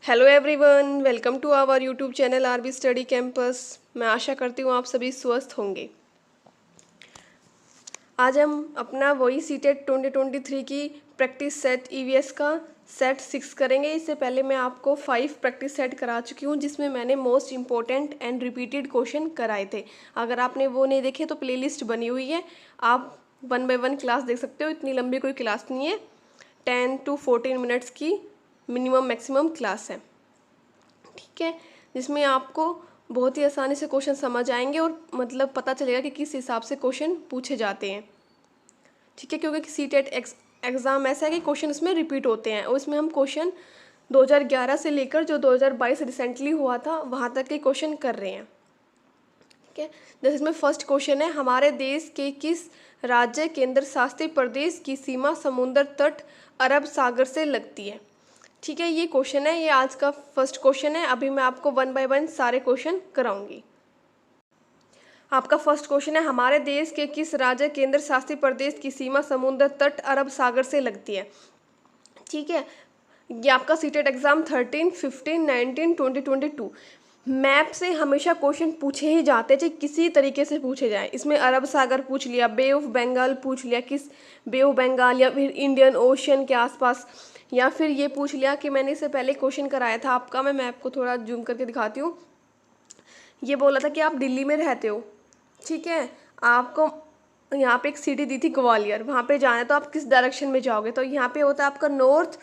Hello everyone, welcome to our YouTube channel RB study campus. मैं आशा करती हूँ आप सभी स्वस्थ होंगे। आज हम अपना वही सीटेट 2023 की प्रैक्टिस सेट ईवीएस का सेट 6 करेंगे। इससे पहले मैं आपको 5 प्रैक्टिस सेट करा चुकी हूँ, जिसमें मैंने most important and repeated question कराए थे। अगर आपने वो नहीं देखे तो प्लेलिस्ट बनी हुई है, आप 1 बाय 1 क्लास देख सकते हो। इतनी लंबी कोई क्लास नहीं है, 10 to 14 मिनट्स की मिनिमम मैक्सिमम क्लास है, ठीक है, जिसमें आपको बहुत ही आसानी से क्वेश्चन समझ आएंगे और मतलब पता चलेगा कि किस हिसाब से क्वेश्चन पूछे जाते हैं, ठीक है। क्योंकि सीटेट एग्ज़ाम ऐसा है कि क्वेश्चन इसमें रिपीट होते हैं और इसमें हम क्वेश्चन 2011 से लेकर जो 2022 रिसेंटली हुआ था वहाँ तक के क्वेश्चन कर रहे हैं, ठीक है। जैसे इसमें फर्स्ट क्वेश्चन है, हमारे देश के किस राज्य केंद्र शासित प्रदेश की सीमा समुद्र तट अरब सागर से लगती है, ठीक है। ये क्वेश्चन है, ये आज का फर्स्ट क्वेश्चन है। अभी मैं आपको 1 बाय 1 सारे क्वेश्चन कराऊंगी। आपका फर्स्ट क्वेश्चन है, हमारे देश के किस राज्य केंद्र शासित प्रदेश की सीमा समुद्र तट अरब सागर से लगती है, ठीक है। ये आपका सीटेट एग्जाम 13, 15, 19, 2022 मैप से हमेशा क्वेश्चन पूछे ही जाते हैं, चाहे किसी तरीके से पूछे जाए। इसमें अरब सागर पूछ लिया, बे ऑफ बंगाल पूछ लिया, किस बे ऑफ बंगाल, या फिर इंडियन ओशन के आसपास, या फिर ये पूछ लिया कि मैंने इससे पहले क्वेश्चन कराया था आपका, मैं मैप को थोड़ा जूम करके दिखाती हूँ। ये बोला था कि आप दिल्ली में रहते हो, ठीक है, आपको यहाँ पे एक सिटी दी थी ग्वालियर, वहाँ पे जाना है तो आप किस डायरेक्शन में जाओगे। तो यहाँ पे होता है आपका नॉर्थ,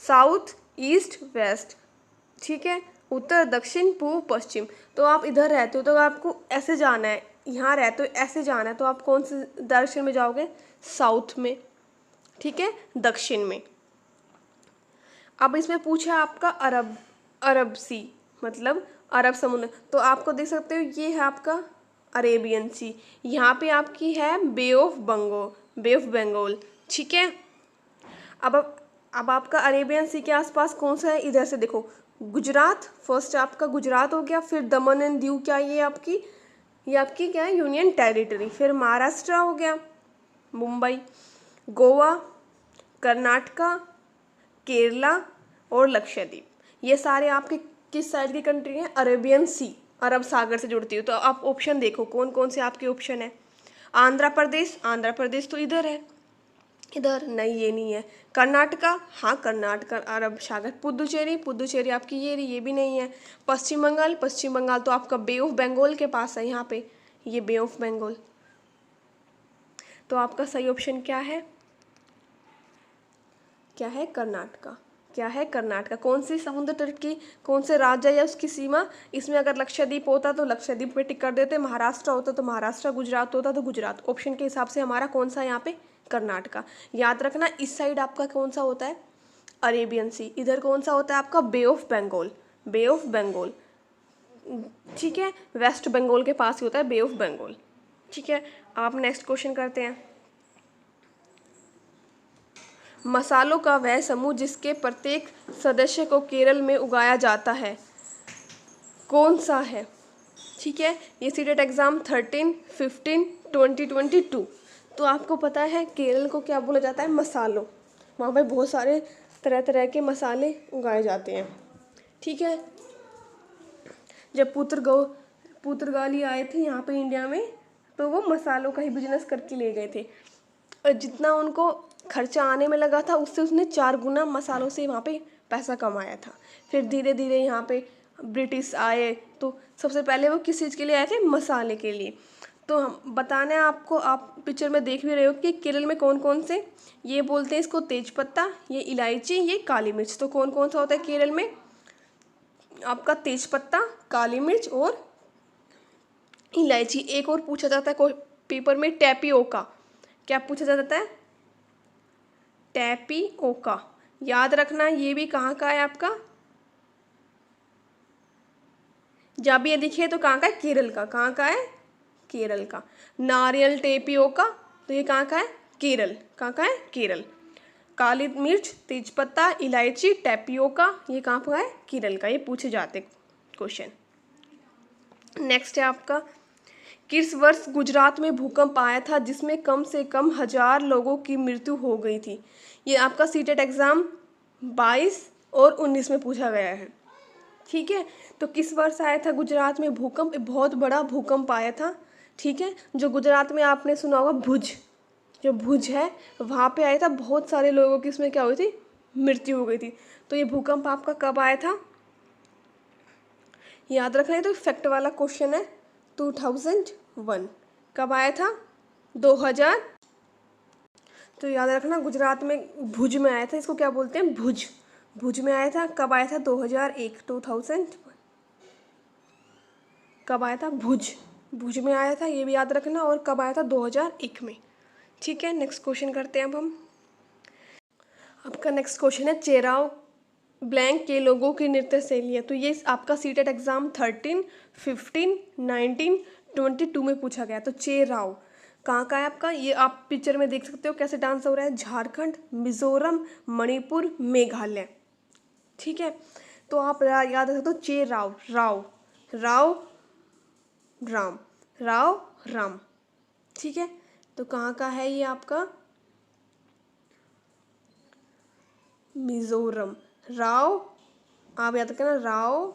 साउथ, ईस्ट, वेस्ट, ठीक है, उत्तर, दक्षिण, पूर्व, पश्चिम। तो आप इधर रहते हो तो आपको ऐसे जाना है, यहाँ रहते हो ऐसे जाना है, तो आप कौन से डायरेक्शन में जाओगे? साउथ में, ठीक है, दक्षिण में। अब इसमें पूछा आपका अरब सी, मतलब अरब समुद्र, तो आपको देख सकते हो ये है आपका अरेबियन सी, यहाँ पे आपकी है बे ऑफ बंगाल, ठीक है। अब आपका अरेबियन सी के आसपास कौन सा है? इधर से देखो, गुजरात, फर्स्ट आपका गुजरात हो गया, फिर दमन एंड दीव, क्या ये आपकी क्या है? Union territory. फिर महाराष्ट्र हो गया, मुंबई, गोवा, कर्नाटका, केरला और लक्षद्वीप। ये सारे आपके किस साइड की कंट्री हैं? अरेबियन सी, अरब सागर से जुड़ती है। तो आप ऑप्शन देखो कौन कौन से आपके ऑप्शन है। आंध्र प्रदेश तो इधर है, इधर नहीं, ये नहीं है। कर्नाटका, हाँ कर्नाटका अरब सागर। पुदुचेरी आपकी ये भी नहीं है। पश्चिम बंगाल तो आपका बे ऑफ बंगाल के पास है, यहाँ पे ये बे ऑफ बंगाल। तो आपका सही ऑप्शन क्या है? कर्नाटका। कौन सी समुद्र तट की, कौन से राज्य या उसकी सीमा? इसमें अगर लक्षद्वीप होता तो लक्षद्वीप पे टिक कर देते, महाराष्ट्र होता तो महाराष्ट्र, गुजरात होता तो गुजरात। ऑप्शन के हिसाब से हमारा कौन सा यहाँ पे? कर्नाटका। याद रखना, इस साइड आपका कौन सा होता है? अरेबियन सी। इधर कौन सा होता है आपका? बे ऑफ बंगाल, ठीक है, वेस्ट बंगाल के पास ही होता है बे ऑफ बंगाल, ठीक है। आप नेक्स्ट क्वेश्चन करते हैं। मसालों का वह समूह जिसके प्रत्येक सदस्य को केरल में उगाया जाता है, कौन सा है, ठीक है। ये सीटेट एग्जाम 13, 15, 2022। तो आपको पता है केरल को क्या बोला जाता है? मसालों। वहाँ पे बहुत सारे तरह तरह के मसाले उगाए जाते हैं, ठीक है। जब पुर्तगाली आए थे यहाँ पे इंडिया में, तो वो मसालों का ही बिजनेस करके ले गए थे, और जितना उनको खर्चा आने में लगा था उससे उसने 4 गुना मसालों से वहाँ पे पैसा कमाया था। फिर धीरे धीरे यहाँ पे ब्रिटिश आए, तो सबसे पहले वो किस चीज़ के लिए आए थे? मसाले के लिए। तो हम बताना है आपको, आप पिक्चर में देख भी रहे हो कि केरल में कौन कौन से, ये बोलते हैं इसको तेजपत्ता, ये इलायची, ये काली मिर्च। तो कौन कौन सा होता है केरल में? आपका तेजपत्ता, काली मिर्च और इलायची। एक और पूछा जाता है पेपर में, टैपियोका। क्या पूछा जाता है? टैपियोका। याद रखना, ये भी कहाँ का है आपका? जब ये दिखे तो कहाँ का है? केरल का। कहाँ का है? केरल का। नारियल टेपियोका, तो ये कहाँ का है? केरल। कहाँ का है? केरल। काली मिर्च, तेजपत्ता, इलायची, टैपियोका, ये कहाँ का है? केरल का। ये पूछे जाते क्वेश्चन। नेक्स्ट है आपका, किस वर्ष गुजरात में भूकंप आया था जिसमें कम से कम 1000 लोगों की मृत्यु हो गई थी? ये आपका सीटेट एग्जाम 22, और 19 में पूछा गया है। ठीक है, तो किस वर्ष आया था गुजरात में भूकंप? बहुत बड़ा भूकंप आया था। ठीक है, जो गुजरात में आपने सुना होगा भुज, जो भुज है वहाँ पे आया था। बहुत सारे लोगों की इसमें क्या हुई थी, मृत्यु हो गई थी। तो ये भूकंप आपका कब आया था, याद रखना है। तो फैक्ट वाला क्वेश्चन है। 2001 कब आया था, 2000। तो याद रखना गुजरात में भुज में आया था, इसको क्या बोलते हैं, भुज। भुज में आया था। कब आया था, 2001, 2000। कब आया था, भुज, भुज में आया था, ये भी याद रखना। और कब आया था, 2001 में। ठीक है, नेक्स्ट क्वेश्चन करते हैं अब हम। आपका नेक्स्ट क्वेश्चन है चेराव ब्लैंक के लोगों की नृत्य शैली है। तो ये आपका सीटेट एग्जाम 13, 15, 19, 22 में पूछा गया। तो चेराव कहाँ का है आपका, ये आप पिक्चर में देख सकते हो कैसे डांस हो रहा है। झारखंड, मिजोरम, मणिपुर, मेघालय। ठीक है, तो आप याद रख सकते हो चेराव, राव, राव, राम, राव, राम। ठीक है, तो कहाँ का है ये आपका, मिजोरम। राव, आप याद रखना, राव,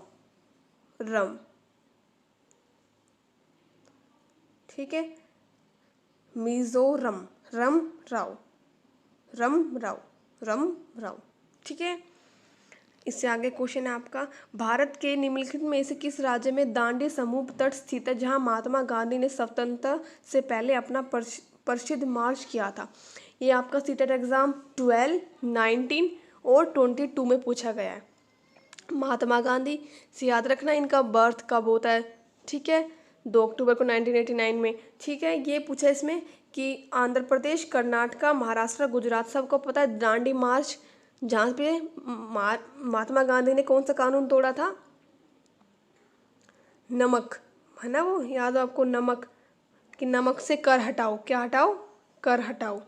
रम। ठीक है, मिजोरम, रम, राव, रम, राव, रम, राव। ठीक है, इससे आगे क्वेश्चन है आपका, भारत के निम्नलिखित में से किस राज्य में दांडी समूह तट स्थित है जहां महात्मा गांधी ने स्वतंत्रता से पहले अपना प्रसिद्ध मार्च किया था। ये आपका सीटेट एग्जाम 12, 19 और 22 में पूछा गया है। महात्मा गांधी से याद रखना इनका बर्थ कब होता है। ठीक है, 2 अक्टूबर को 1989 में। ठीक है, ये पूछा इसमें कि आंध्र प्रदेश, कर्नाटका, महाराष्ट्र, गुजरात, सबको पता है दांडी मार्च, जहाँ पे महात्मा गांधी ने कौन सा कानून तोड़ा था, नमक, है ना, वो याद हो आपको, नमक, कि नमक से कर हटाओ, क्या हटाओ, कर हटाओ।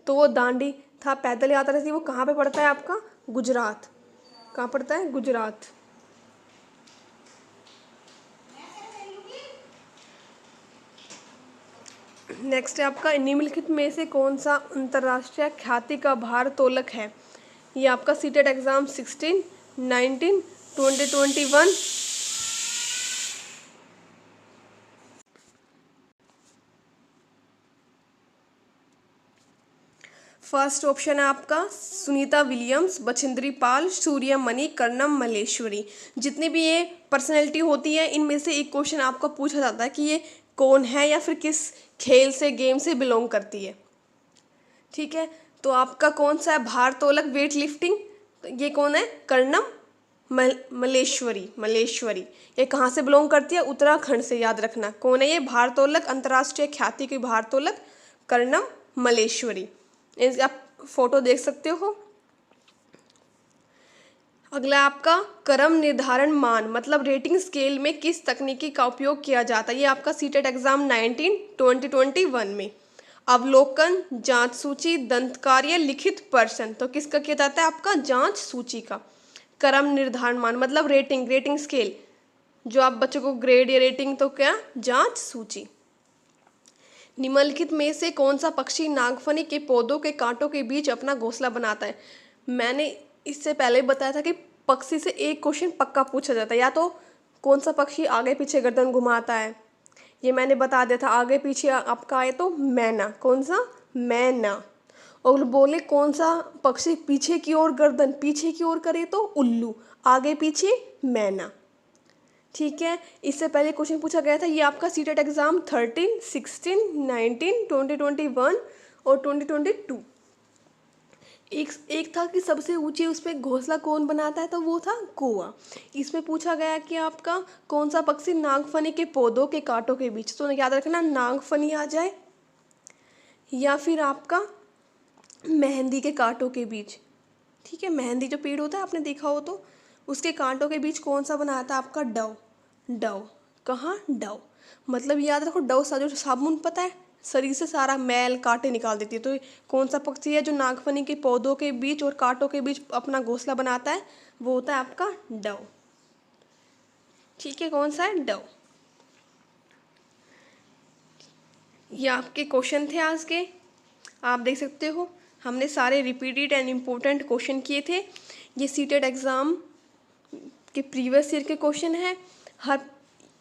तो वो दांडी था, पैदल यात्रा थी। वो कहाँ पे पड़ता है आपका, गुजरात। कहाँ पड़ता है, गुजरात। नेक्स्ट है आपका, निम्नलिखित में से कौन सा अंतर्राष्ट्रीय ख्याति का भारोत्तोलक है। ये आपका सीटेट एग्जाम 16, 19, 2021। फर्स्ट ऑप्शन है आपका सुनीता विलियम्स, बछेंद्री पाल, सूर्यमणि, कर्णम मल्लेश्वरी। जितनी भी ये पर्सनैलिटी होती है इनमें से एक क्वेश्चन आपका पूछा जाता है कि ये कौन है या फिर किस खेल से, गेम से बिलोंग करती है। ठीक है, तो आपका कौन सा है भारोत्तोलक, वेट लिफ्टिंग, तो ये कौन है, कर्णम मल्लेश्वरी, मल्लेश्वरी। ये कहाँ से बिलोंग करती है, उत्तराखंड से। याद रखना कौन है ये भारोत्तोलक, अंतर्राष्ट्रीय ख्याति की भारोत्तोलक, कर्णम मल्लेश्वरी। आप फोटो देख सकते हो। अगला आपका क्रम निर्धारण मान, मतलब रेटिंग स्केल में किस तकनीकी का उपयोग किया जाता है। ये आपका सीटेट एग्जाम 19, 2021 में। अवलोकन, जांच सूची, दंतकार्य, लिखित प्रश्न। तो किसका किया जाता है, आपका जांच सूची का। क्रम निर्धारण मान मतलब रेटिंग, रेटिंग स्केल, जो आप बच्चों को ग्रेड या रेटिंग, तो क्या, जांच सूची। निम्नलिखित में से कौन सा पक्षी नागफनी के पौधों के कांटों के बीच अपना घोंसला बनाता है। मैंने इससे पहले बताया था कि पक्षी से एक क्वेश्चन पक्का पूछा जाता है, या तो कौन सा पक्षी आगे पीछे गर्दन घुमाता है, ये मैंने बता दिया था। आगे पीछे आपका आए तो मैना, कौन सा, मैना। और बोले कौन सा पक्षी पीछे की ओर गर्दन पीछे की ओर करे तो उल्लू, आगे पीछे मैना। ठीक है, इससे पहले क्वेश्चन पूछा गया था। ये आपका सीटेट एग्जाम 13, 16, 19, 2021 और 2022। एक था कि सबसे ऊंची उस पर घोंसला कौन बनाता है, तो वो था कौवा। इसमें पूछा गया कि आपका कौन सा पक्षी नागफनी के पौधों के कांटों के बीच, तो याद रखना नागफनी आ जाए या फिर आपका मेहंदी के कांटों के बीच। ठीक है, मेहंदी जो पेड़ होता है आपने देखा हो तो उसके कांटों के बीच कौन सा बनाता है, आपका डव। डव कहाँ, डव मतलब याद रखो, डव सा जो साबुन, पता है शरीर से सारा मैल कांटे निकाल देती है। तो कौन सा पक्षी है जो नागफनी के पौधों के बीच और कांटों के बीच अपना घोंसला बनाता है, वो होता है आपका डव। ठीक है, कौन सा है, डव। ये आपके क्वेश्चन थे आज के, आप देख सकते हो हमने सारे रिपीटेड एंड इम्पोर्टेंट क्वेश्चन किए थे। ये सीटेट एग्ज़ाम के प्रीवियस ईयर के क्वेश्चन है। हर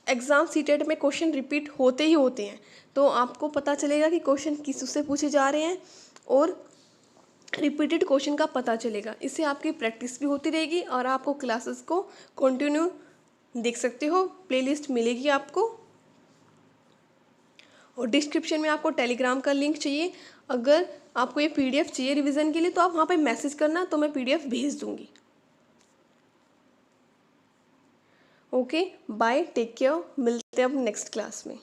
एग्ज़ाम सीटेट में क्वेश्चन रिपीट होते ही होते हैं, तो आपको पता चलेगा कि क्वेश्चन किस उससे पूछे जा रहे हैं और रिपीटेड क्वेश्चन का पता चलेगा। इससे आपकी प्रैक्टिस भी होती रहेगी और आपको क्लासेस को कंटिन्यू देख सकते हो। प्लेलिस्ट मिलेगी आपको और डिस्क्रिप्शन में आपको टेलीग्राम का लिंक चाहिए। अगर आपको ये पीडीएफ चाहिए रिवीजन के लिए तो आप वहाँ पे मैसेज करना, तो मैं पीडीएफ भेज दूँगी। ओके, बाय, टेक केयर, मिलते हैं अब नेक्स्ट क्लास में।